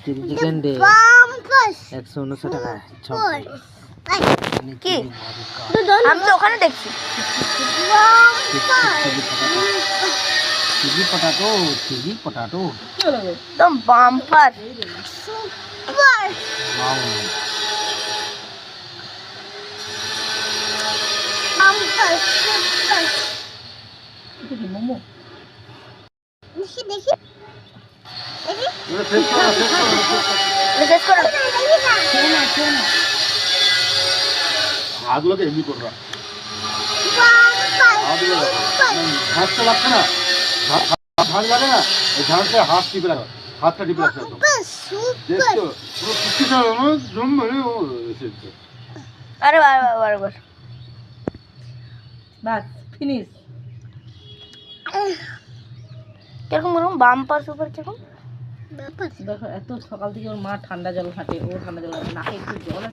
chilli chicken day 159 টাকা কি আমি তো ওখানে দেখছি চিলি পটাটো একদম বাম্পার মোমো শেষ করো হাতগুলোকে এমনি করবা হাতটা লাগছে না ঝাড় লাগে না এই ঝাড়টা হাত টিপে রাখো হাতটা টিপে রাখো দেখছো পুরো কিছু জমবে আরে বারবার বাস ফিনিশ কিরকম বলুন বাম্পার সুপার কিরকম দেখো এত সকাল থেকে ওর মা ঠান্ডা জল ঘাটে ও ঠান্ডা জল ঘাটে নাকে একটু জল